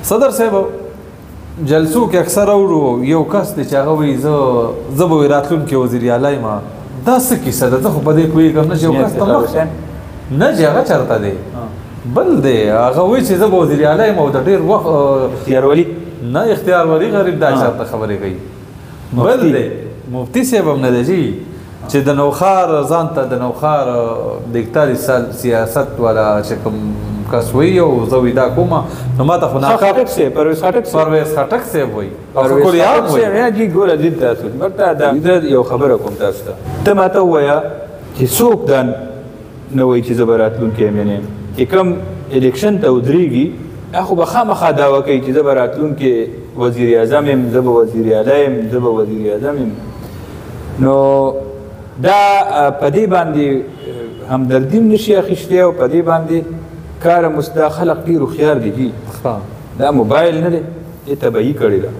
صدر صاحب جلسو کې اکثر اورو یو کس دی چې هغه وایي زه به راتلونکی وزیر اعلی یم. دا څه کیسه ده؟ زه خو په دې پوهېږم نه چې یو کس ته نه چې هغه چېرته دی بل دی هغه وایي چې زه به وزیر اعلی یم او د ډېر وخت اختیارولي نه اختیارولي غریب دا چېرته خبرې کوي. بل دی مفتي صاحب هم نه دی جي چې د نوښار ځان ته د نوښار دیکتاري سیاست والا چې کوم کس وایي او زه وایي دا کومه نو ما ته خو خټک صاحب پرویز خټک صاحب وایي خټک صاحب جي ګوره دې تاسو دا یو خبره کوم تاسو ته ته ماته ووایه چې څوک دا نه وایي چې زه به راتلونکی یم یعنې چې کوم الیکشن ته ودرېږي هغه به خامخا دعوه کوي چې زه به راتلونکی وزیر اعظم یم زه به وزیر اعلی یم زه به وزیر اعظم یم. نو دا په دې باندې همدردي هم نشي اخیستی او په دې باندې کار مستا خلق ډېر هوښیار دي جي دا موبایل نه دی دې تبعي کړې ده.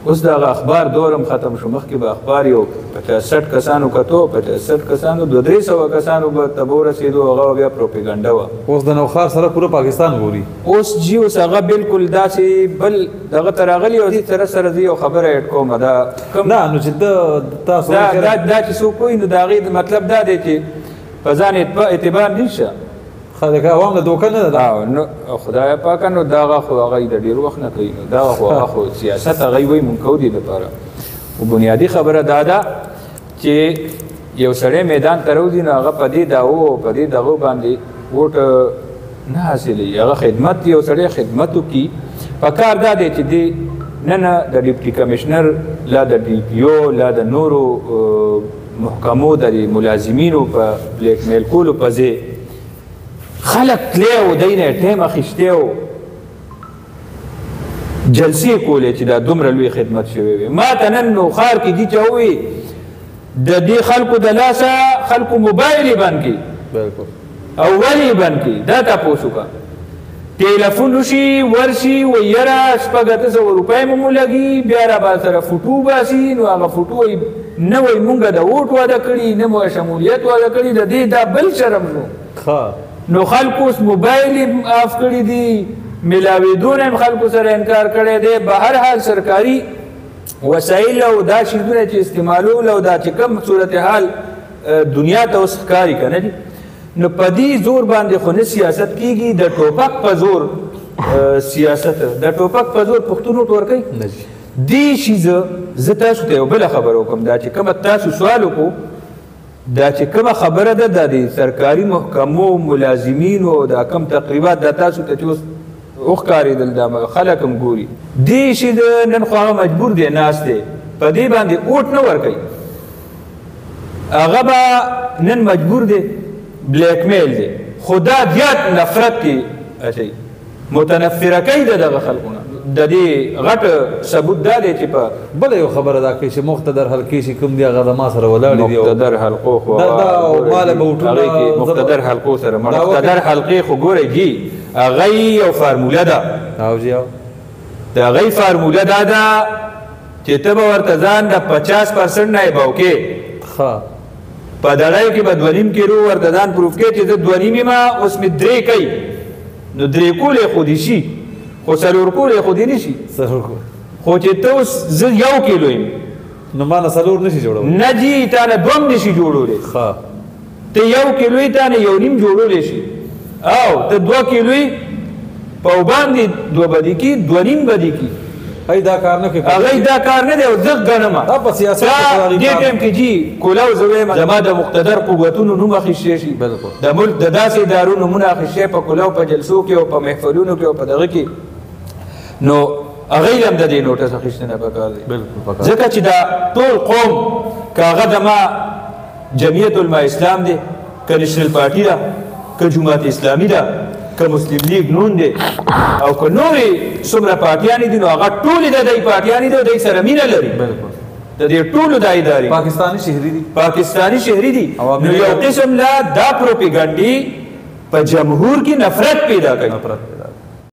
اوس د هغه اخبار دور هم ختم شو. مخکې به اخبار یو 65 کسانو کتو 65 کسانو 200 کسانو به تبه ورسېدو هغه بیا پروپیګنډه وه. اوس د نوښار سره پوره پاکستان ګوري. اوس جي اوس هغه بالکل داسې بل دغه ته راغلي او دې سره زه یو خبره اډ کوم دا نه نو چې تاسو دا چې څوک وایي نو د هغې مطلب دا دی چې په ځان اعتبار نشه خلک عوام له دوکه نه ده. نو خدای پاکه نو دغه خو هغه د ډېر وخت نه کوي نو دغه خو هغه خو سیاست هغوی وایي مونږ کوو دې لپاره. خو بنیادي خبره دا ده چې یو سړی میدان ته راوځي نو هغه په دې دعوو او په دې دغو باندې ووټ نه حاصلوي. هغه خدمت یو سړی خدمت وکړي. پکار دا دی چې دې نه د ډیپټي کمیشنر لا د ډي پي او لا د نورو محکمو د ملازمینو په بلیک میل کولو په ځای خلق تلی او دی نه ټیم اخیستی او جلسې کولې چې دا دومره لوی خدمت شوی وي. ما ته نن نوښار کې دي چې ووایي د دې خلکو د لاسه خلکو موبایل یې بند کړي او ولې یې بند کړي دا تپوس وکړه. ټیلیفون وشي ورشي وایي یاره 800 روپۍ مو مو لګي بیا را سره فوټو باسي نو هغه فوټو وایي نه وایي مونږ د ووټ واده کړي نه مو شمولیت واده کړي د دې دا بل شرم شو. نو خلکو اوس موبایل آف کړي دي ملاوېدونه هم خلکو سره انکار کړی دی. به هر حال سرکاري وسایل او دا شیزونه چې استعمالول او دا چې کوم صورتحال دنیا ته اوس ښکاري که نه دي نو په دې زور باندې خو نه سیاست کېږي. د ټوپک په زور سیاست د ټوپک په زور پښتون وټ ورکوي. دې شیزه زه تاسو ته یو بله خبره وکړم دا چې کومه تاسو سوال وکړو دا چې کومه خبره ده د سرکاري محکمو ملازمینو دا کم تقریبات دا تاسو ته چې اوس وښکارېدل دا خلک هم ګوري دې شي د نن خو هغه مجبور دی ناست دی په دې باندې اوټ نه ورکوي. هغه به نن مجبور دی بلیک میل دی خو دا زیات نفرت کې اچوي متنفره کوي د دغه خلکو نه. د دې غټ ثبوت دا دی چې په بله یو خبره دا کوي چې مقتدر حلقې چې کوم دي هغه د ما سره ولاړې دي. مقتدر حلقو خو ماله به وټونه مقتدر حلقو سره مقتدر حلقې خو ګورئ جي هغه یو فارموله ده او جي د هغې فارموله دا ده چې ته به ورته ځان د 50% نه یې بوکې په دړی کې به 2.5 کیلو ورته ځان پروف کې چې زه 2.5 یم اوس مې 3 کوي نو 3 کول یې خو دې شي خو 4 کول یې خو دې نه شي خو چې ته اوس زه 1 کیلو یم نو ما نه 4 نشي جوړولی نه جي تا نه 2 هم نشي جوړولی ته 1 کیلو یې تا نه 1.5 جوړولی شي او ته 2 کیلو یې په باندې 2 بدي کې 2.5 بدي کې ای دا کار نه کوي هغه دا کار نه دی او زه ګڼم دا په سیاست کې دې ټیم کې جي کولاو زه وایم زما د مقتدر قوتونو نوم اخیستی شي د ملک د داسې ادارو نومونه اخیستی په کولاو په جلسو کې او په محفلونو کې او په دغه کې نو هغوی هم د دې نوټس اخیستنه پکار دی ځکه چې دا ټول قوم که هغه زما جمعیت علما اسلام دی که نشنل پارټي ده که جماعت اسلامي ده که مسلم لیگ نون دی او که نورې څومره پارټیانې دي نو هغه ټولې د دوی پارټیانې دي او دوی سره مینه لري د دې ټولو دا ادارې پاکستاني شهري دي پاکستاني شهري دي نو یو قسم لا دا پروپیګنډي په جمهور کې نفرت پیدا کوي